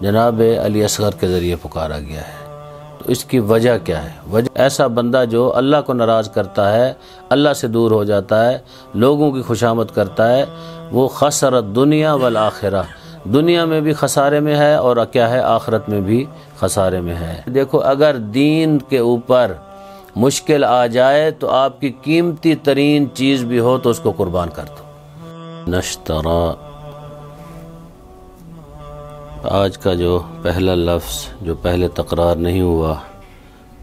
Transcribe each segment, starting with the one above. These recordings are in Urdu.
جناب علی اصغر کے ذریعے پکارا گیا ہے۔ تو اس کی وجہ کیا ہے؟ وجہ ایسا بندہ جو اللہ کو ناراض کرتا ہے، اللہ سے دور ہو جاتا ہے، لوگوں کی خوشامد کرتا ہے، وہ خسر الدنیا والآخرہ، دنیا میں بھی خسارے میں ہے اور کیا ہے، آخرت میں بھی خسارے میں ہے۔ دیکھو اگر دین کے اوپر مشکل آ جائے تو آپ کی قیمتی ترین چیز بھی ہو تو اس کو قربان کر دو۔ نشترا، آج کا جو پہلا لفظ جو پہلے تکرار نہیں ہوا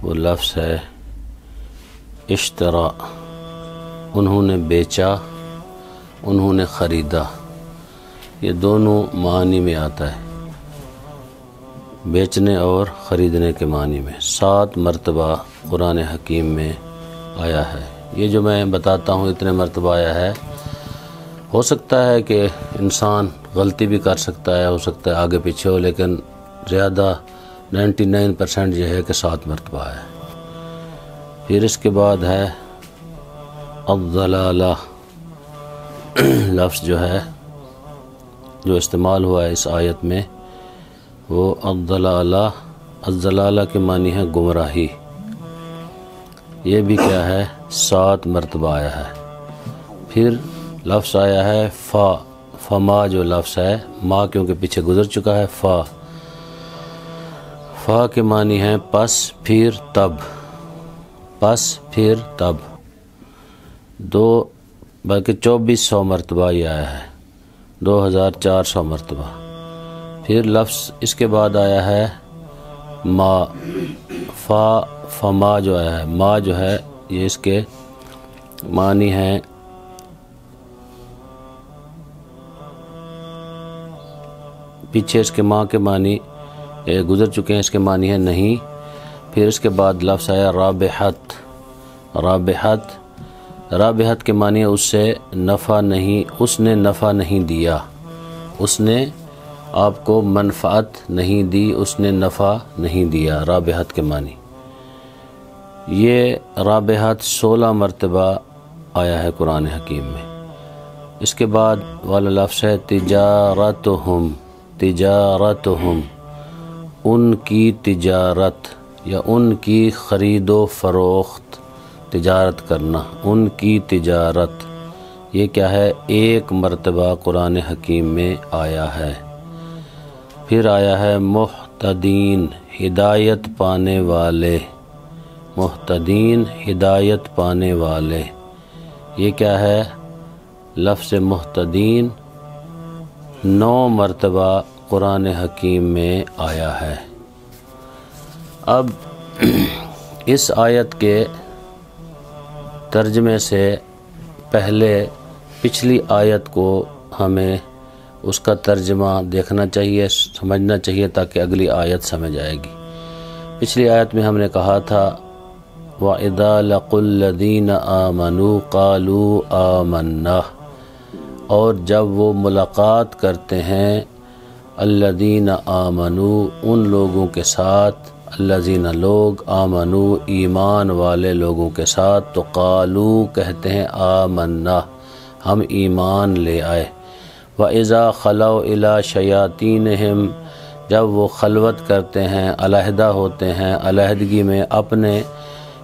وہ لفظ ہے اشترا۔ انہوں نے بیچا، انہوں نے خریدا، یہ دونوں معنی میں آتا ہے، بیچنے اور خریدنے کے معنی میں 7 مرتبہ قرآن حکیم میں آیا ہے۔ یہ جو میں بتاتا ہوں اتنے مرتبہ آیا ہے، ہو سکتا ہے کہ انسان غلطی بھی کر سکتا ہے، ہو سکتا ہے آگے پیچھے ہو، لیکن زیادہ 99% یہ ہے کہ 7 مرتبہ ہے۔ پھر اس کے بعد ہے الضلالہ، لفظ جو ہے جو استعمال ہوا ہے اس آیت میں وہ الضلالہ، الضلالہ کے معنی ہے گمراہی، یہ بھی کیا ہے 7 مرتبہ آیا ہے۔ پھر لفظ آیا ہے فما، جو لفظ ہے ما کیونکہ پیچھے گزر چکا ہے، فا کے معنی ہے پس پھر تب، پس پھر تب، بلکہ 2400 مرتبہ یہ آیا ہے، 2400 مرتبہ۔ پھر لفظ اس کے بعد آیا ہے ما، فما جو آیا ہے، ما جو ہے یہ اس کے معنی ہے پیچھے اس کے ماں کے معنی گزر چکے ہیں، اس کے معنی ہے نہیں۔ پھر اس کے بعد لفظ آیا رابحت، رابحت کے معنی ہے اس سے نفع نہیں، اس نے نفع نہیں دیا، اس نے آپ کو منفعت نہیں دی، اس نے نفع نہیں دیا، رابحت کے معنی۔ یہ رابحت 16 مرتبہ آیا ہے قرآن حکیم میں۔ اس کے بعد والا لفظ ہے تجارتہم، تجارتہم، ان کی تجارت یا ان کی خرید و فروخت، تجارت کرنا، ان کی تجارت، یہ کیا ہے 1 مرتبہ قرآن حکیم میں آیا ہے۔ پھر آیا ہے محتدین، ہدایت پانے والے، محتدین ہدایت پانے والے، یہ کیا ہے لفظ محتدین 9 مرتبہ قرآن حکیم میں آیا ہے۔ اب اس آیت کے ترجمے سے پہلے پچھلی آیت کو ہمیں اس کا ترجمہ دیکھنا چاہیے، سمجھنا چاہیے تاکہ اگلی آیت سمجھ آئے گی۔ پچھلی آیت میں ہم نے کہا تھا وَإِذَا لَقُوا الَّذِينَ آمَنُوا قَالُوا آمَنَّا، اور جب وہ ملاقات کرتے ہیں الذین آمنوا، ان لوگوں کے ساتھ، الذین لوگ، آمنوا ایمان والے لوگوں کے ساتھ، تو قالوا کہتے ہیں آمنا ہم ایمان لے آئے۔ وَإِذَا خَلَوْا إِلَىٰ شَيَاطِینِهِمْ، جب وہ خلوت کرتے ہیں، علیحدہ ہوتے ہیں، علیحدگی میں اپنے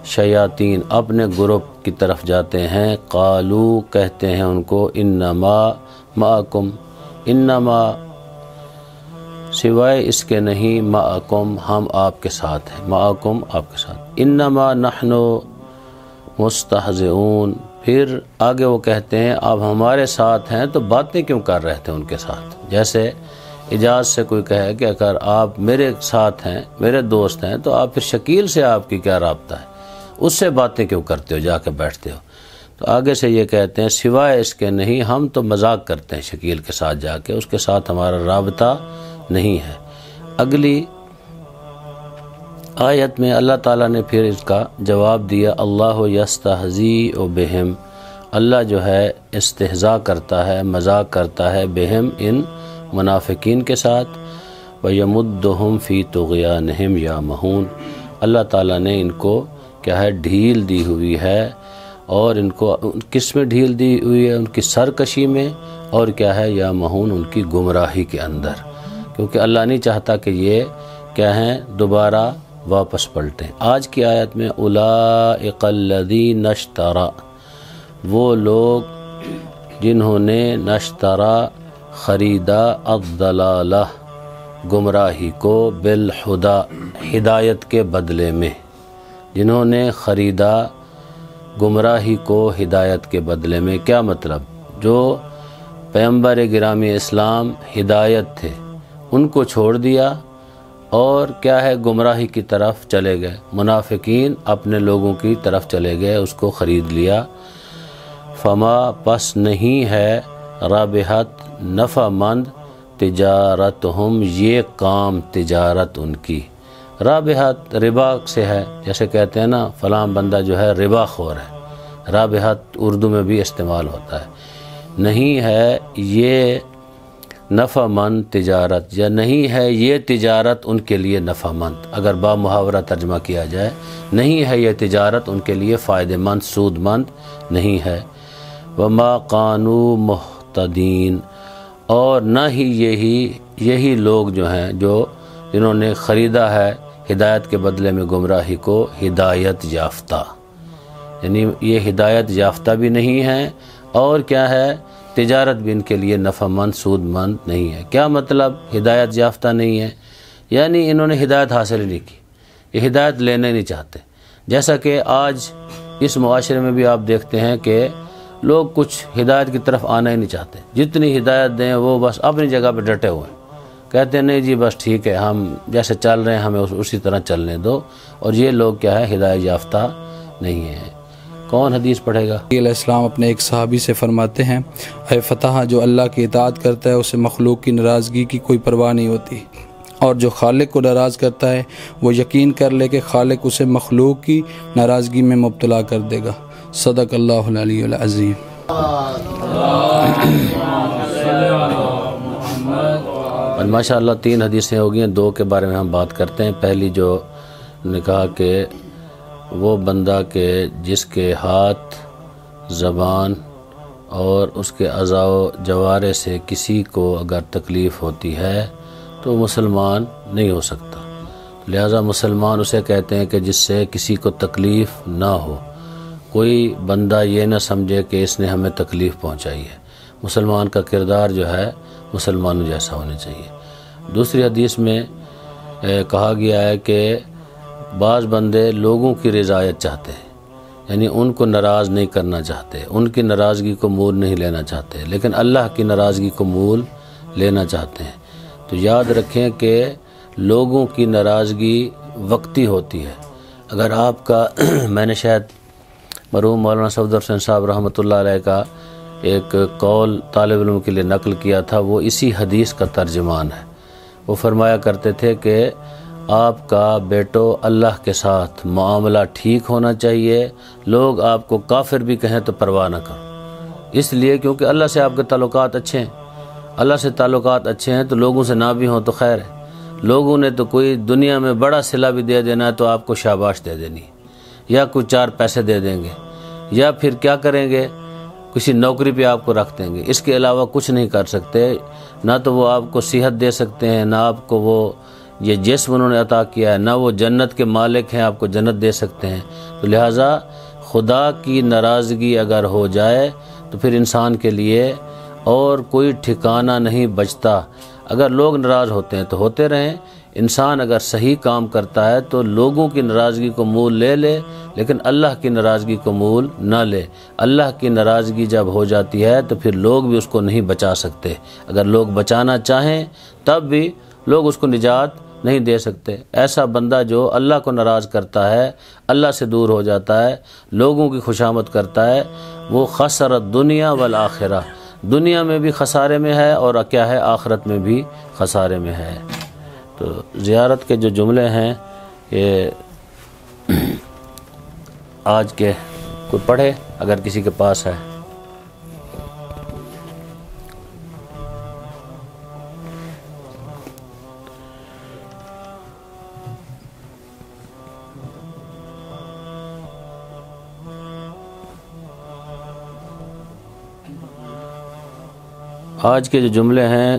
شیاطین، اپنے گروپ کی طرف جاتے ہیں، قالوا کہتے ہیں ان کو انما معکم، انما سوائے اس کے نہیں، معکم ہم آپ کے ساتھ ہیں، معکم آپ کے ساتھ، انما نحن مستہزئون، پھر آگے وہ کہتے ہیں اب ہمارے ساتھ ہیں تو باتیں کیوں کر رہے تھے ان کے ساتھ؟ جیسے اجاز سے کوئی کہے کہ اگر آپ میرے ساتھ ہیں، میرے دوست ہیں، تو آپ پھر شکیل سے آپ کی کیا رابطہ ہے، اس سے باتیں کیوں کرتے ہو، جا کے بیٹھتے ہو؟ تو آگے سے یہ کہتے ہیں سوائے اس کے نہیں، ہم تو مذاق کرتے ہیں شکیل کے ساتھ جا کے، اس کے ساتھ ہمارا رابطہ نہیں ہے۔ اگلی آیت میں اللہ تعالیٰ نے پھر اس کا جواب دیا اللہ یستہزیء بہم، اللہ جو ہے استہزاء کرتا ہے، مذاق کرتا ہے، بہم ان منافقین کے ساتھ، وَيَمُدُّهُمْ فِي طُغْيَانِهِمْ يَعْمَهُونَ، اللہ تعالیٰ نے ان کو کیا ہے ڈھیل دی ہوئی ہے، اور ان کو کس میں ڈھیل دی ہوئی ہے؟ ان کی سرکشی میں، اور کیا ہے یعمہون، ان کی گمراہی کے اندر۔ کیونکہ اللہ نہیں چاہتا کہ یہ کیا ہیں دوبارہ واپس پلٹیں۔ آج کی آیت میں اولئک الذین اشتروا، وہ لوگ جنہوں نے نشترا خریدا الضلالہ گمراہی کو بالہدی ہدایت کے بدلے میں، جنہوں نے خریدا گمراہی کو ہدایت کے بدلے میں۔ کیا مطلب؟ جو پیغمبر گرامی اسلام ہدایت تھے ان کو چھوڑ دیا اور کیا ہے گمراہی کی طرف چلے گئے، منافقین اپنے لوگوں کی طرف چلے گئے، اس کو خرید لیا۔ فما پس نہیں ہے رابحت نفع مند تجارتہم، یہ کام تجارت ان کی۔ رابحت ربا سے ہے، جیسے کہتے ہیں نا فلاں بندہ جو ہے ربا خور ہے، رابحت اردو میں بھی استعمال ہوتا ہے۔ نہیں ہے یہ نفع مند تجارت، یا نہیں ہے یہ تجارت ان کے لیے نفع مند، اگر با محاورہ ترجمہ کیا جائے، نہیں ہے یہ تجارت ان کے لیے فائدہ مند سود مند نہیں ہے۔ وما قانوا مہتدین، اور نہ ہی یہی لوگ جو ہیں جنہوں نے خریدا ہے ہدایت کے بدلے میں گمراہی کو، ہدایت یافتہ، یعنی یہ ہدایت یافتہ بھی نہیں ہے اور کیا ہے تجارت بھی ان کے لیے نفع مند سود مند نہیں ہے۔ کیا مطلب ہدایت یافتہ نہیں ہے؟ یعنی انہوں نے ہدایت حاصل ہی نہیں کی، یہ ہدایت لینے نہیں چاہتے۔ جیسا کہ آج اس معاشرے میں بھی آپ دیکھتے ہیں کہ لوگ کچھ ہدایت کی طرف آنا ہی نہیں چاہتے، جتنی ہدایت دیں وہ بس اپنی جگہ پہ ڈٹے ہوئے ہیں، کہتے ہیں نہیں جی بس ٹھیک ہے ہم جیسے چل رہے ہیں ہمیں اسی طرح چلنے دو، اور یہ لوگ کیا ہے ہدایت یافتہ نہیں ہیں۔ کون حدیث پڑھے گا؟ علیہ السلام اپنے ایک صحابی سے فرماتے ہیں، اے فتح، جو اللہ کی اطاعت کرتا ہے اسے مخلوق کی ناراضگی کی کوئی پرواہ نہیں ہوتی، اور جو خالق کو ناراض کرتا ہے وہ یقین کر لے کہ خالق اسے مخلوق کی ناراضگی میں مبتلا کر دے گا۔ صدق اللہ العلی العظیم۔ اور ماشاء اللہ 3 حدیثیں ہو گئی ہیں، 2 کے بارے میں ہم بات کرتے ہیں۔ پہلی جو نے کہا کہ وہ بندہ کہ جس کے ہاتھ، زبان اور اس کے اعضاء و جوارح سے کسی کو اگر تکلیف ہوتی ہے تو مسلمان نہیں ہو سکتا، لہذا مسلمان اسے کہتے ہیں کہ جس سے کسی کو تکلیف نہ ہو، کوئی بندہ یہ نہ سمجھے کہ اس نے ہمیں تکلیف پہنچائی ہے۔ مسلمان کا کردار جو ہے مسلمانوں جیسا ہونا چاہیے۔ دوسری حدیث میں کہا گیا ہے کہ بعض بندے لوگوں کی رضایت چاہتے ہیں، یعنی ان کو ناراض نہیں کرنا چاہتے، ان کی ناراضگی کو مول نہیں لینا چاہتے، لیکن اللہ کی ناراضگی کو مول لینا چاہتے ہیں۔ تو یاد رکھیں کہ لوگوں کی ناراضگی وقتی ہوتی ہے۔ اگر آپ کا میں نے شاید مرحوم مولانا صفدر حسین صاحب رحمۃ اللہ علیہ کا ایک قول طالب علم کے لیے نقل کیا تھا، وہ اسی حدیث کا ترجمان ہے۔ وہ فرمایا کرتے تھے کہ آپ کا بیٹو اللہ کے ساتھ معاملہ ٹھیک ہونا چاہیے، لوگ آپ کو کافر بھی کہیں تو پرواہ نہ کرو، اس لیے کیونکہ اللہ سے آپ کے تعلقات اچھے ہیں، اللہ سے تعلقات اچھے ہیں تو لوگوں سے نہ بھی ہوں تو خیر ہے۔ لوگوں نے تو کوئی دنیا میں بڑا صلہ بھی دے دینا ہے تو آپ کو شاباش دے دینی ہے، یا کوئی 4 پیسے دے دیں گے، یا پھر کیا کریں گے کسی نوکری پہ آپ کو رکھ دیں گے، اس کے علاوہ کچھ نہیں کر سکتے۔ نہ تو وہ آپ کو صحت دے سکتے ہیں، نہ آپ کو وہ یہ جسم انہوں نے عطا کیا ہے، نہ وہ جنت کے مالک ہیں آپ کو جنت دے سکتے ہیں۔ تو لہٰذا خدا کی ناراضگی اگر ہو جائے تو پھر انسان کے لیے اور کوئی ٹھکانہ نہیں بچتا۔ اگر لوگ ناراض ہوتے ہیں تو ہوتے رہیں، انسان اگر صحیح کام کرتا ہے تو لوگوں کی ناراضگی کو مول لے لے، لیکن اللہ کی ناراضگی کو مول نہ لے۔ اللہ کی ناراضگی جب ہو جاتی ہے تو پھر لوگ بھی اس کو نہیں بچا سکتے، اگر لوگ بچانا چاہیں تب بھی لوگ اس کو نجات نہیں دے سکتے۔ ایسا بندہ جو اللہ کو ناراض کرتا ہے، اللہ سے دور ہو جاتا ہے، لوگوں کی خوشامد کرتا ہے، وہ خسر الدنیا والآخرہ، دنیا میں بھی خسارے میں ہے اور کیا ہے آخرت میں بھی خسارے میں ہے۔ تو زیارت کے جو جملے ہیں یہ آج کے کوئی پڑھے اگر کسی کے پاس ہے۔ آج کے جو جملے ہیں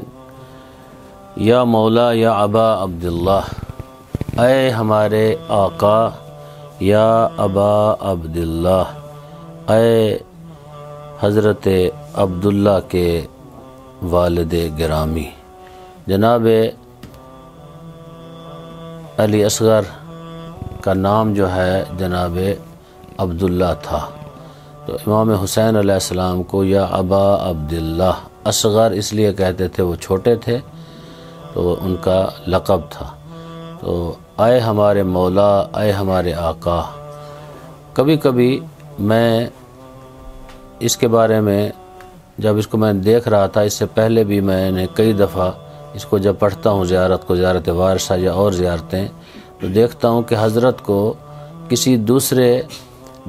یا مولا یا ابا عبداللہ، اے ہمارے آقا یا ابا عبداللہ، اے حضرت عبداللہ کے والد گرامی۔ جناب علی اصغر کا نام جو ہے جناب عبداللہ تھا، تو امام حسین علیہ السلام کو یا ابا عبداللہ، اصغر اس لیے کہتے تھے وہ چھوٹے تھے تو ان کا لقب تھا۔ تو اے ہمارے مولا، اے ہمارے آقا، کبھی کبھی میں اس کے بارے میں جب اس کو میں دیکھ رہا تھا، اس سے پہلے بھی میں نے کئی دفعہ اس کو جب پڑھتا ہوں زیارت وارثہ یا اور زیارتیں، تو دیکھتا ہوں کہ حضرت کو کسی دوسرے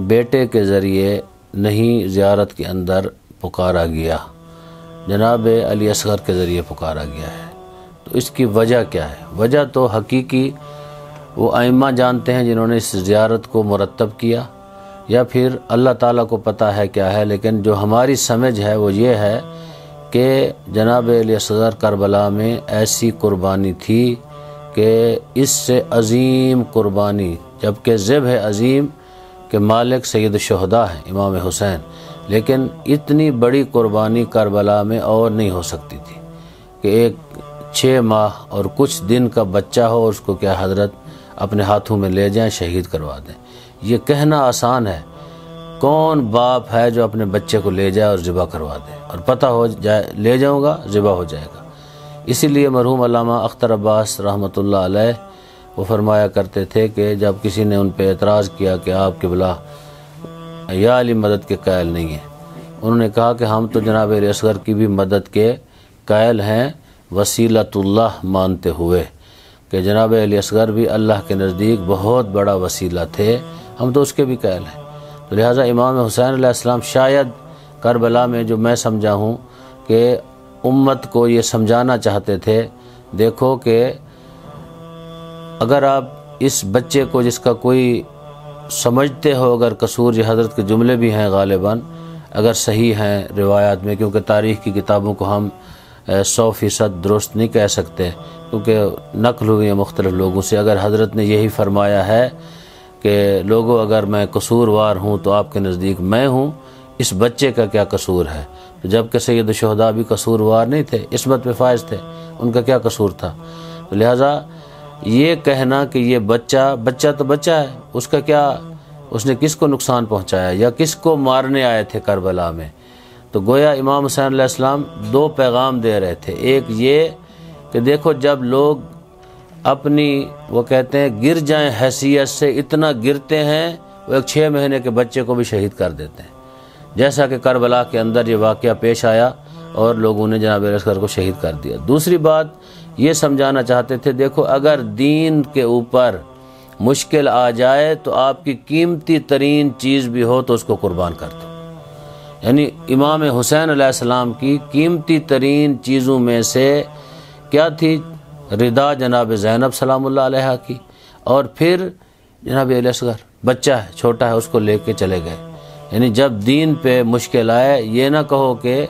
بیٹے کے ذریعے نہیں زیارت کے اندر پکارا گیا، جناب علی اصغر کے ذریعے پکارا گیا ہے۔ تو اس کی وجہ کیا ہے؟ وجہ تو حقیقی وہ ائمہ جانتے ہیں جنہوں نے اس زیارت کو مرتب کیا، یا پھر اللہ تعالیٰ کو پتہ ہے کیا ہے، لیکن جو ہماری سمجھ ہے وہ یہ ہے کہ جناب علی اصغر کربلا میں ایسی قربانی تھی کہ اس سے عظیم قربانی، جبکہ ذبح عظیم کہ مالک سید الشہداء ہے امام حسین، لیکن اتنی بڑی قربانی کربلا میں اور نہیں ہو سکتی تھی کہ ایک 6 ماہ اور کچھ دن کا بچہ ہو اور اس کو کیا حضرت اپنے ہاتھوں میں لے جائیں، شہید کروا دیں۔ یہ کہنا آسان ہے، کون باپ ہے جو اپنے بچے کو لے جائے اور ذبح کروا دے اور پتہ ہو جائے لے جاؤں گا ذبح ہو جائے گا۔ اسی لیے مرحوم علامہ اختر عباس رحمۃ اللہ علیہ وہ فرمایا کرتے تھے کہ جب کسی نے ان پہ اعتراض کیا کہ آپ قبلہ یا علی مدد کے قائل نہیں ہیں، انہوں نے کہا کہ ہم تو جناب علی اصغر کی بھی مدد کے قائل ہیں، وسیلۃ اللہ مانتے ہوئے کہ جناب علی اصغر بھی اللہ کے نزدیک بہت بڑا وسیلہ تھے، ہم تو اس کے بھی قائل ہیں۔ تو لہٰذا امام حسین علیہ السلام شاید کربلا میں جو میں سمجھا ہوں کہ امت کو یہ سمجھانا چاہتے تھے، دیکھو کہ اگر آپ اس بچے کو جس کا کوئی سمجھتے ہو اگر قصور، یہ حضرت کے جملے بھی ہیں غالباً اگر صحیح ہیں روایات میں، کیونکہ تاریخ کی کتابوں کو ہم 100% درست نہیں کہہ سکتے کیونکہ نقل ہوئی ہے مختلف لوگوں سے، اگر حضرت نے یہی فرمایا ہے کہ لوگوں اگر میں قصوروار ہوں تو آپ کے نزدیک میں ہوں، اس بچے کا کیا قصور ہے؟ جبکہ سید الشہداء بھی قصوروار نہیں تھے، عصمت پہ فائز تھے، ان کا کیا قصور تھا؟ تو لہٰذا یہ کہنا کہ یہ بچہ تو بچہ ہے، اس کا کیا، اس نے کس کو نقصان پہنچایا یا کس کو مارنے آئے تھے کربلا میں؟ تو گویا امام حسین علیہ السلام 2 پیغام دے رہے تھے، ایک یہ کہ دیکھو جب لوگ اپنی وہ کہتے ہیں گر جائیں حیثیت سے، اتنا گرتے ہیں وہ ایک 6 مہینے کے بچے کو بھی شہید کر دیتے ہیں، جیسا کہ کربلا کے اندر یہ واقعہ پیش آیا اور لوگوں نے جناب علی اصغر کو شہید کر دیا۔ دوسری بات یہ سمجھانا چاہتے تھے، دیکھو اگر دین کے اوپر مشکل آ جائے تو آپ کی قیمتی ترین چیز بھی ہو تو اس کو قربان کر دو۔ یعنی امام حسین علیہ السلام کی قیمتی ترین چیزوں میں سے کیا تھی؟ رضا جناب زینب سلام اللہ علیہا کی، اور پھر جناب علی اصغر بچہ ہے، چھوٹا ہے، اس کو لے کے چلے گئے۔ یعنی جب دین پہ مشکل آئے یہ نہ کہو کہ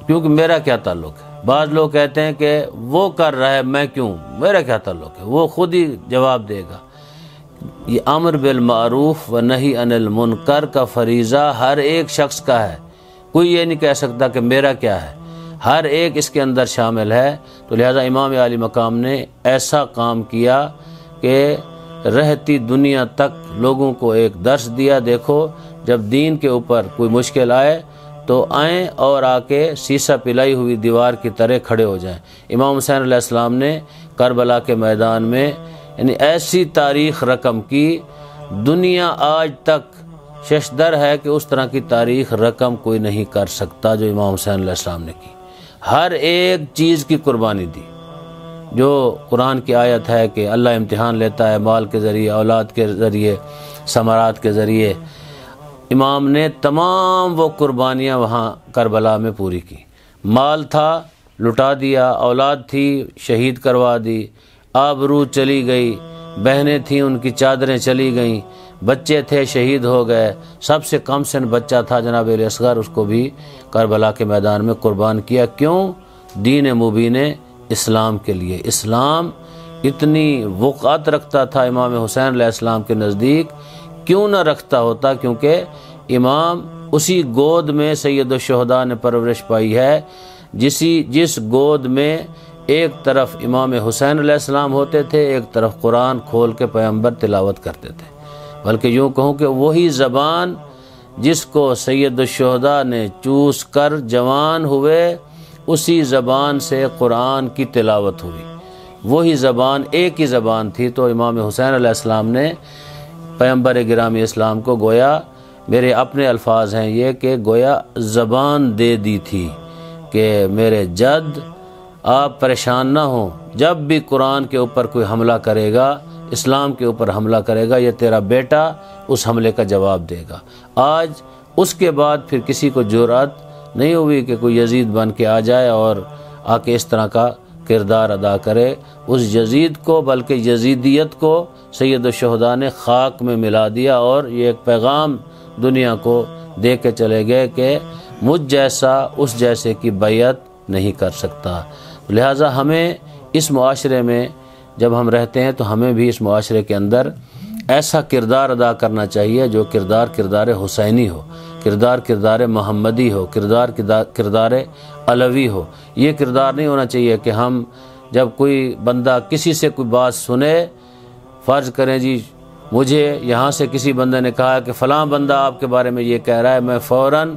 کیونکہ میرا کیا تعلق ہے، بعض لوگ کہتے ہیں کہ وہ کر رہا ہے میں کیوں، میرا کیا تعلق ہے، وہ خود ہی جواب دے گا۔ یہ امر بالمعروف و نہی عن المنکر کا فریضہ ہر ایک شخص کا ہے، کوئی یہ نہیں کہہ سکتا کہ میرا کیا ہے، ہر ایک اس کے اندر شامل ہے۔ تو لہٰذا امام عالی مقام نے ایسا کام کیا کہ رہتی دنیا تک لوگوں کو ایک درس دیا، دیکھو جب دین کے اوپر کوئی مشکل آئے تو آئیں اور آ کے سیسا پلائی ہوئی دیوار کی طرح کھڑے ہو جائیں۔ امام حسین علیہ السلام نے کربلا کے میدان میں یعنی ایسی تاریخ رقم کی، دنیا آج تک ششدر ہے کہ اس طرح کی تاریخ رقم کوئی نہیں کر سکتا جو امام حسین علیہ السلام نے کی۔ ہر ایک چیز کی قربانی دی، جو قرآن کی آیت ہے کہ اللہ امتحان لیتا ہے مال کے ذریعے، اولاد کے ذریعے، ثمرات کے ذریعے، امام نے تمام وہ قربانیاں وہاں کربلا میں پوری کی۔ مال تھا لٹا دیا، اولاد تھی شہید کروا دی، آبرو چلی گئی، بہنیں تھیں ان کی چادریں چلی گئیں، بچے تھے شہید ہو گئے، سب سے کم سن بچہ تھا جناب علی اصغر، اس کو بھی کربلا کے میدان میں قربان کیا۔ کیوں؟ دین مبین اسلام کے لیے۔ اسلام اتنی وقعت رکھتا تھا امام حسین علیہ السلام کے نزدیک، کیوں نہ رکھتا ہوتا، کیونکہ امام اسی گود میں سید الشہداء نے پرورش پائی ہے، جس گود میں ایک طرف امام حسین علیہ السلام ہوتے تھے، ایک طرف قرآن کھول کے پیغمبر تلاوت کرتے تھے۔ بلکہ یوں کہوں کہ وہی زبان جس کو سید الشہداء نے چوس کر جوان ہوئے، اسی زبان سے قرآن کی تلاوت ہوئی۔ وہی زبان، ایک ہی زبان تھی، تو امام حسین علیہ السلام نے پیغمبر گرامی اسلام کو گویا، میرے اپنے الفاظ ہیں یہ، کہ گویا زبان دے دی تھی کہ میرے جد آپ پریشان نہ ہوں، جب بھی قرآن کے اوپر کوئی حملہ کرے گا، اسلام کے اوپر حملہ کرے گا، یہ تیرا بیٹا اس حملے کا جواب دے گا۔ آج اس کے بعد پھر کسی کو جرأت نہیں ہوئی کہ کوئی یزید بن کے آ جائے اور آ کے اس طرح کا کردار ادا کرے۔ اس یزید کو، بلکہ یزیدیت کو سید الشہداء نے خاک میں ملا دیا، اور یہ ایک پیغام دنیا کو دے کے چلے گئے کہ مجھ جیسا اس جیسے کی بیعت نہیں کر سکتا۔ لہٰذا ہمیں اس معاشرے میں جب ہم رہتے ہیں تو ہمیں بھی اس معاشرے کے اندر ایسا کردار ادا کرنا چاہیے جو کردار حسینی ہو، کردار محمدی ہو، کردار علوی ہو۔ یہ کردار نہیں ہونا چاہیے کہ ہم جب کوئی بندہ کسی سے کوئی بات سنے، فرض کریں جی مجھے یہاں سے کسی بندے نے کہا کہ فلاں بندہ آپ کے بارے میں یہ کہہ رہا ہے، میں فوراً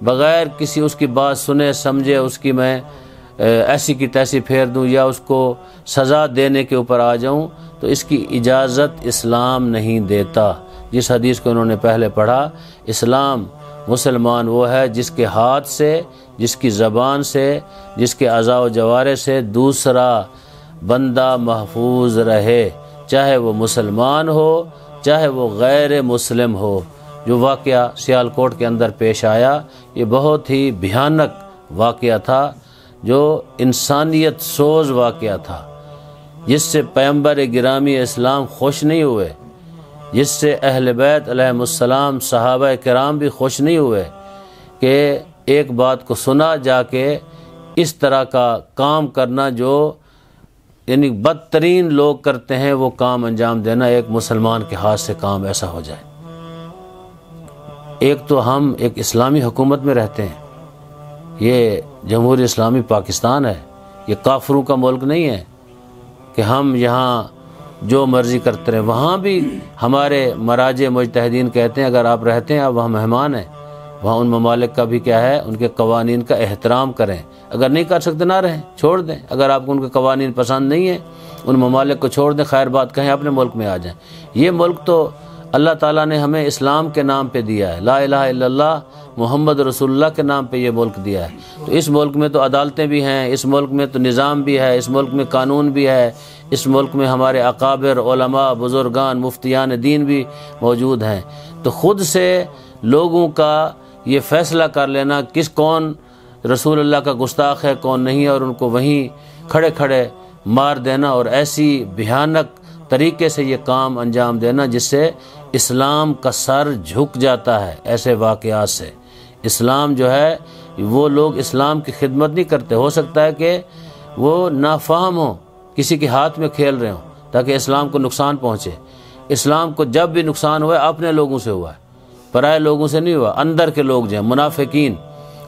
بغیر کسی اس کی بات سنے سمجھے اس کی میں ایسی کی تیسی پھیر دوں یا اس کو سزا دینے کے اوپر آ جاؤں، تو اس کی اجازت اسلام نہیں دیتا۔ جس حدیث کو انہوں نے پہلے پڑھا، اسلام مسلمان وہ ہے جس کے ہاتھ سے، جس کی زبان سے، جس کے اعضاء و جوارح سے دوسرا بندہ محفوظ رہے، چاہے وہ مسلمان ہو چاہے وہ غیر مسلم ہو۔ جو واقعہ سیالکوٹ کے اندر پیش آیا، یہ بہت ہی بھیانک واقعہ تھا، جو انسانیت سوز واقعہ تھا، جس سے پیغمبر گرامی اسلام خوش نہیں ہوئے، جس سے اہل بیت علیہم السلام صحابہ کرام بھی خوش نہیں ہوئے کہ ایک بات کو سنا جا کے اس طرح کا کام کرنا جو یعنی بدترین لوگ کرتے ہیں، وہ کام انجام دینا، ایک مسلمان کے ہاتھ سے کام ایسا ہو جائے۔ ایک تو ہم ایک اسلامی حکومت میں رہتے ہیں، یہ جمہوری اسلامی پاکستان ہے، یہ کافروں کا ملک نہیں ہے کہ ہم یہاں جو مرضی کرتے رہیں۔ وہاں بھی ہمارے مراجع مجتہدین کہتے ہیں اگر آپ رہتے ہیں، آپ وہاں مہمان ہیں، وہاں ان ممالک کا بھی کیا ہے، ان کے قوانین کا احترام کریں، اگر نہیں کر سکتے نہ رہیں، چھوڑ دیں، اگر آپ کو ان کے قوانین پسند نہیں ہیں ان ممالک کو چھوڑ دیں، خیر بات کہیں اپنے ملک میں آ جائیں۔ یہ ملک تو اللہ تعالیٰ نے ہمیں اسلام کے نام پہ دیا ہے، لا الہ الا اللہ محمد رسول اللہ کے نام پہ یہ ملک دیا ہے، تو اس ملک میں تو عدالتیں بھی ہیں، اس ملک میں تو نظام بھی ہے، اس ملک میں قانون بھی ہے، اس ملک میں ہمارے اکابر علماء بزرگان مفتیان دین بھی موجود ہیں۔ تو خود سے لوگوں کا یہ فیصلہ کر لینا کون رسول اللہ کا گستاخ ہے کون نہیں ہے، اور ان کو وہیں کھڑے کھڑے مار دینا، اور ایسی بھیانک طریقے سے یہ کام انجام دینا جس سے اسلام کا سر جھک جاتا ہے۔ ایسے واقعات سے اسلام جو ہے، وہ لوگ اسلام کی خدمت نہیں کرتے، ہو سکتا ہے کہ وہ نافہم ہوں، کسی کے ہاتھ میں کھیل رہے ہوں تاکہ اسلام کو نقصان پہنچے۔ اسلام کو جب بھی نقصان ہوا ہے اپنے لوگوں سے ہوا ہے، پرائے لوگوں سے نہیں ہوا۔ اندر کے لوگ جو ہیں منافقین،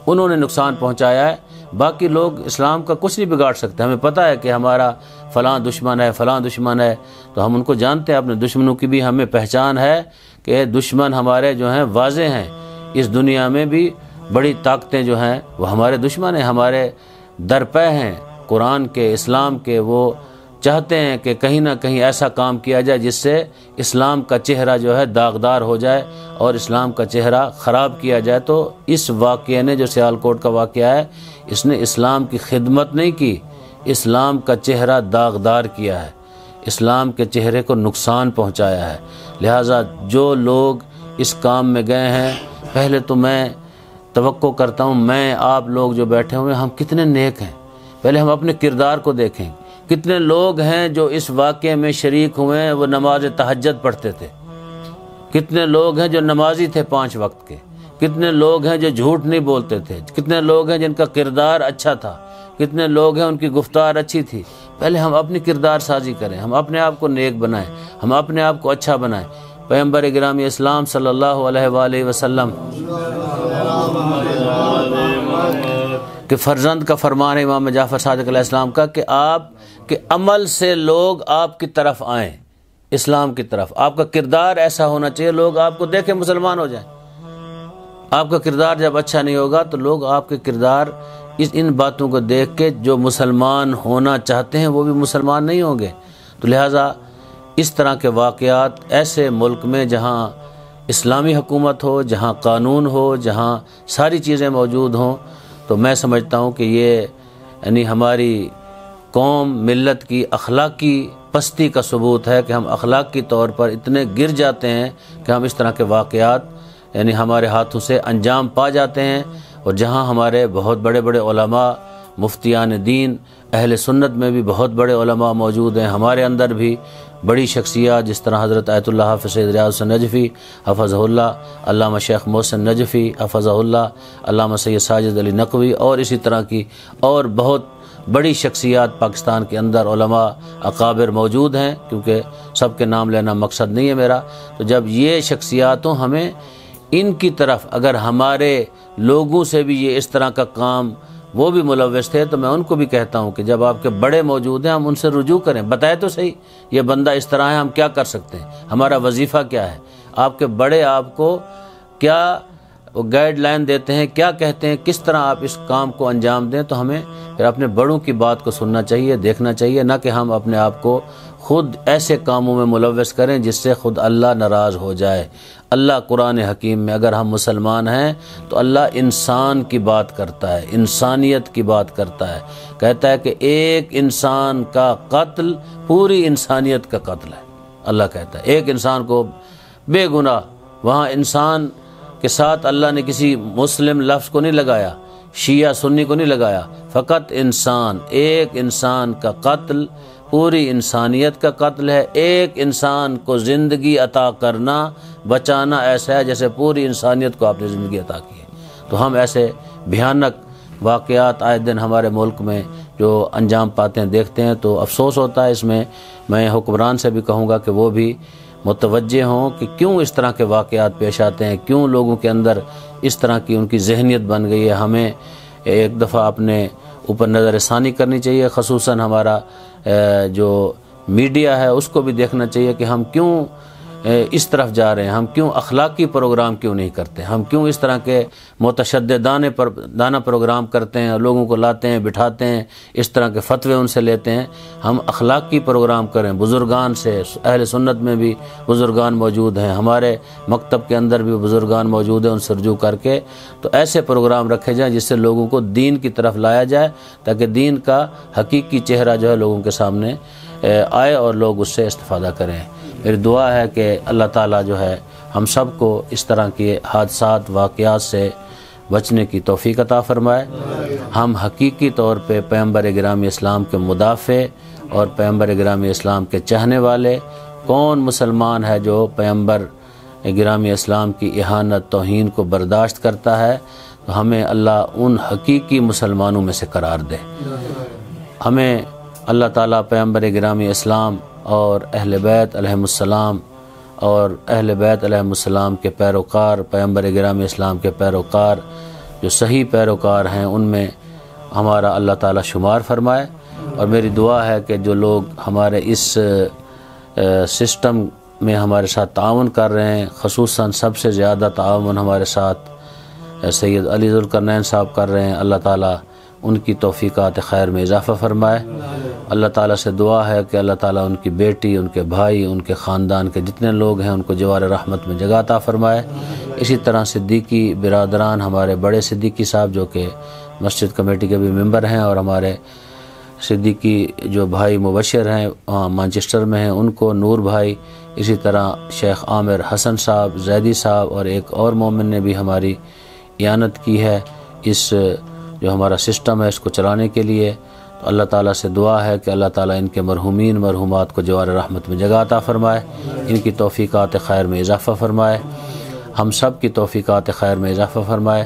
انہوں نے نقصان پہنچایا ہے، باقی لوگ اسلام کا کچھ نہیں بگاڑ سکتے۔ ہمیں پتہ ہے کہ ہمارا فلاں دشمن ہے، فلاں دشمن ہے، تو ہم ان کو جانتے ہیں، اپنے دشمنوں کی بھی ہمیں پہچان ہے کہ دشمن ہمارے جو ہیں واضح ہیں۔ اس دنیا میں بھی بڑی طاقتیں جو ہیں وہ ہمارے دشمن ہیں، ہمارے درپے ہیں قرآن کے، اسلام کے۔ وہ چاہتے ہیں کہ کہیں نہ کہیں ایسا کام کیا جائے جس سے اسلام کا چہرہ جو ہے داغدار ہو جائے اور اسلام کا چہرہ خراب کیا جائے۔ تو اس واقعے نے، جو سیالکوٹ کا واقعہ ہے، اس نے اسلام کی خدمت نہیں کی، اسلام کا چہرہ داغدار کیا ہے، اسلام کے چہرے کو نقصان پہنچایا ہے۔ لہٰذا جو لوگ اس کام میں گئے ہیں، پہلے تو میں توقع کرتا ہوں، میں آپ لوگ جو بیٹھے ہوئے ہم کتنے نیک ہیں، پہلے ہم اپنے کردار کو دیکھیں۔ کتنے لوگ ہیں جو اس واقعے میں شریک ہوئے ہیں، وہ نماز تہجد پڑھتے تھے، کتنے لوگ ہیں جو نمازی تھے 5 وقت کے، کتنے لوگ ہیں جو جھوٹ نہیں بولتے تھے، کتنے لوگ ہیں جن کا کردار اچھا تھا، کتنے لوگ ہیں ان کی گفتار اچھی تھی. پہلے ہم اپنی کردار سازی کریں، ہم اپنے آپ کو نیک بنائیں، ہم اپنے آپ کو اچھا بنائیں. پیغمبر گرامی اسلام صلی اللہ علیہ وآلہ وسلم کہ فرزند کا فرمان ہے امام جعفر صادق علیہ السلام کا کہ آپ کے عمل سے لوگ آپ کی طرف آئیں، اسلام کی طرف. آپ کا کردار ایسا ہونا چاہیے لوگ آپ کو دیکھیں مسلمان ہو جائیں. آپ کا کردار جب اچھا نہیں ہوگا تو لوگ آپ کے کردار ان باتوں کو دیکھ کے جو مسلمان ہونا چاہتے ہیں وہ بھی مسلمان نہیں ہوں گے. تو لہٰذا اس طرح کے واقعات ایسے ملک میں جہاں اسلامی حکومت ہو، جہاں قانون ہو، جہاں ساری چیزیں موجود ہوں، تو میں سمجھتا ہوں کہ یہ یعنی ہماری قوم ملت کی اخلاقی پستی کا ثبوت ہے کہ ہم اخلاق کی طور پر اتنے گر جاتے ہیں کہ ہم اس طرح کے واقعات یعنی ہمارے ہاتھوں سے انجام پا جاتے ہیں. اور جہاں ہمارے بہت بڑے بڑے علماء، مفتیان دین، اہل سنت میں بھی بہت بڑے علماء موجود ہیں، ہمارے اندر بھی بڑی شخصیات جس طرح حضرت آیت اللہ حافظ سید ریاض حسین نجفی حفظہ اللہ، علامہ شیخ محسن نجفی حفظہ اللہ، علامہ سید ساجد علی نقوی، اور اسی طرح کی اور بہت بڑی شخصیات پاکستان کے اندر علماء اکابر موجود ہیں. کیونکہ سب کے نام لینا مقصد نہیں ہے میرا. تو جب یہ شخصیات ہوں، ہمیں ان کی طرف، اگر ہمارے لوگوں سے بھی یہ اس طرح کا کام وہ بھی ملوث تھے تو میں ان کو بھی کہتا ہوں کہ جب آپ کے بڑے موجود ہیں ہم ان سے رجوع کریں، بتائے تو صحیح یہ بندہ اس طرح ہے، ہم کیا کر سکتے ہیں، ہمارا وظیفہ کیا ہے. آپ کے بڑے آپ کو کیا گائیڈ لائن دیتے ہیں، کیا کہتے ہیں، کس طرح آپ اس کام کو انجام دیں. تو ہمیں پھر اپنے بڑوں کی بات کو سننا چاہیے، دیکھنا چاہیے، نہ کہ ہم اپنے آپ کو خود ایسے کاموں میں ملوث کریں جس سے خود اللہ ناراض ہو جائے. اللہ قرآن حکیم میں اگر ہم مسلمان ہیں تو اللہ انسان کی بات کرتا ہے، انسانیت کی بات کرتا ہے، کہتا ہے کہ ایک انسان کا قتل پوری انسانیت کا قتل ہے. اللہ کہتا ہے ایک انسان کو بے گناہ، وہاں انسان کے ساتھ اللہ نے کسی مسلم لفظ کو نہیں لگایا، شیعہ سنی کو نہیں لگایا، فقط انسان، ایک انسان کا قتل پوری انسانیت کا قتل ہے. ایک انسان کو زندگی عطا کرنا، بچانا ایسا ہے جیسے پوری انسانیت کو آپ نے زندگی عطا کی ہے. تو ہم ایسے بھیانک واقعات آئے دن ہمارے ملک میں جو انجام پاتے ہیں دیکھتے ہیں تو افسوس ہوتا ہے. اس میں میں حکمران سے بھی کہوں گا کہ وہ بھی متوجہ ہوں کہ کیوں اس طرح کے واقعات پیش آتے ہیں، کیوں لوگوں کے اندر اس طرح کی ان کی ذہنیت بن گئی ہے. ہمیں ایک دفعہ اپنے اوپر نظر ثانی کرنی چاہیے، خصوصاً ہمارا جو میڈیا ہے اس کو بھی دیکھنا چاہیے کہ ہم کیوں اس طرف جا رہے ہیں، ہم کیوں اخلاقی پروگرام کیوں نہیں کرتے، ہم کیوں اس طرح کے متشددانہ پروگرام کرتے ہیں، لوگوں کو لاتے ہیں، بٹھاتے ہیں، اس طرح کے فتوے ان سے لیتے ہیں. ہم اخلاقی پروگرام کریں، بزرگان سے، اہل سنت میں بھی بزرگان موجود ہیں، ہمارے مکتب کے اندر بھی بزرگان موجود ہیں، ان سے رجوع کر کے تو ایسے پروگرام رکھے جائیں جس سے لوگوں کو دین کی طرف لایا جائے، تاکہ دین کا حقیقی چہرہ جو ہے لوگوں کے سامنے آئے اور لوگ اس سے استفادہ کریں. میری دعا ہے کہ اللہ تعالیٰ جو ہے ہم سب کو اس طرح کے حادثات، واقعات سے بچنے کی توفیق عطا فرمائے. ہم حقیقی طور پہ پیغمبر گرامی اسلام کے مدافع اور پیغمبر گرامی اسلام کے چاہنے والے، کون مسلمان ہے جو پیغمبر گرامی اسلام کی اہانت، توہین کو برداشت کرتا ہے؟ تو ہمیں اللہ ان حقیقی مسلمانوں میں سے قرار دے. ہمیں اللہ تعالیٰ پیغمبر گرامی اسلام اور اہل بیت علیہم السلام اور اہل بیت علیہم السلام کے پیروکار، پیغمبر گرامی اسلام کے پیروکار جو صحیح پیروکار ہیں ان میں ہمارا اللہ تعالیٰ شمار فرمائے. اور میری دعا ہے کہ جو لوگ ہمارے اس سسٹم میں ہمارے ساتھ تعاون کر رہے ہیں، خصوصاً سب سے زیادہ تعاون ہمارے ساتھ سید علی ذوالقرنین صاحب کر رہے ہیں، اللہ تعالیٰ ان کی توفیقات خیر میں اضافہ فرمائے. اللہ تعالیٰ سے دعا ہے کہ اللہ تعالیٰ ان کی بیٹی، ان کے بھائی، ان کے خاندان کے جتنے لوگ ہیں ان کو جوار رحمت میں جگہ عطا فرمائے. اسی طرح صدیقی برادران، ہمارے بڑے صدیقی صاحب جو کہ مسجد کمیٹی کے بھی ممبر ہیں، اور ہمارے صدیقی جو بھائی مبشر ہیں مانچسٹر میں ہیں ان کو، نور بھائی، اسی طرح شیخ عامر حسن صاحب، زیدی صاحب اور ایک اور مومن نے بھی ہماری اعانت کی ہے اس جو ہمارا سسٹم ہے اس کو چلانے کے لیے. تو اللہ تعالیٰ سے دعا ہے کہ اللہ تعالیٰ ان کے مرحومین مرحومات کو جوار رحمت میں جگہ عطا فرمائے، ان کی توفیقات خیر میں اضافہ فرمائے، ہم سب کی توفیقات خیر میں اضافہ فرمائے.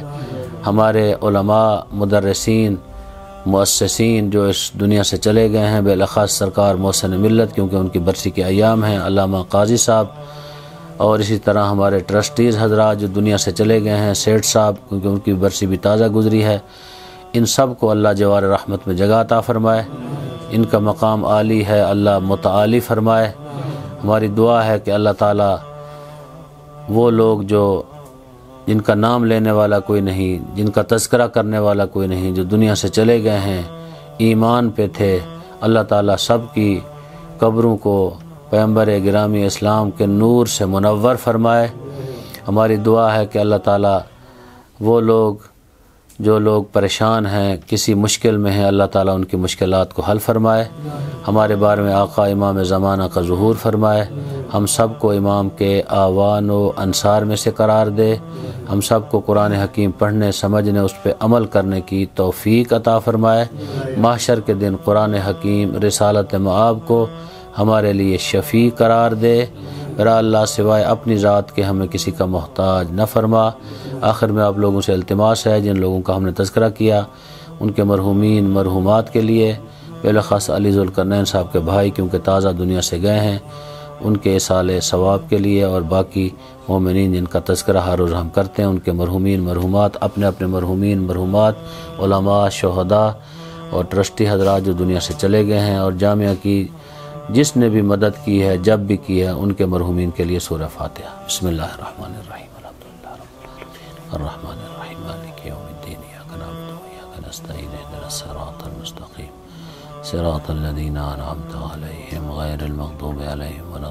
ہمارے علماء، مدرسین مؤسسین جو اس دنیا سے چلے گئے ہیں، بالاخص سرکار محسن ملت کیونکہ ان کی برسی کے ایام ہیں، علامہ قاضی صاحب، اور اسی طرح ہمارے ٹرسٹیز حضرات جو دنیا سے چلے گئے ہیں، سیٹھ صاحب کیونکہ ان کی برسی بھی تازہ گزری ہے، ان سب کو اللہ جوار رحمت میں جگہ عطا فرمائے، ان کا مقام عالی ہے، اللہ متعالی فرمائے۔ ہماری دعا ہے کہ اللہ تعالیٰ وہ لوگ جو جن کا نام لینے والا کوئی نہیں، جن کا تذکرہ کرنے والا کوئی نہیں، جو دنیا سے چلے گئے ہیں، ایمان پہ تھے، اللہ تعالیٰ سب کی قبروں کو پیغمبر گرامی اسلام کے نور سے منور فرمائے۔ ہماری دعا ہے کہ اللہ تعالیٰ وہ لوگ جو لوگ پریشان ہیں، کسی مشکل میں ہیں، اللہ تعالیٰ ان کی مشکلات کو حل فرمائے۔ ہمارے بارے میں آقا امام زمانہ کا ظہور فرمائے، ہم سب کو امام کے آوان و انصار میں سے قرار دے، ہم سب کو قرآن حکیم پڑھنے، سمجھنے، اس پہ عمل کرنے کی توفیق عطا فرمائے۔ محشر کے دن قرآن حکیم رسالت مآب کو ہمارے لیے شفیع قرار دے۔ میرا اللہ سوائے اپنی ذات کے ہمیں کسی کا محتاج نہ فرما۔ آخر میں آپ لوگوں سے التماس ہے، جن لوگوں کا ہم نے تذکرہ کیا ان کے مرحومین مرحومات کے لیے، بالاخص علی ذوالقرنین صاحب کے بھائی کیونکہ تازہ دنیا سے گئے ہیں، ان کے اصال ثواب کے لیے، اور باقی مومنین جن کا تذکرہ ہر روز ہم کرتے ہیں ان کے مرحومین مرحومات، اپنے اپنے مرحومین مرحومات، علماء، شہداء اور ٹرسٹی حضرات جو دنیا سے چلے گئے ہیں، اور جامعہ کی جس نے بھی مدد کی ہے، جب بھی کی ہے، ان کے مرحومین کے لیے سورہ فاتحہ۔ بسم اللہ الرحمن الرحیم، الحمدللہ رب العالمین، الرحمن الرحیم، مالک یوم الدین، ایاک نعبد و ایاک نستعین، اہدنا الصراط المستقیم، صراط الذین انعمت علیہم غیر المغضوب علیہم ولا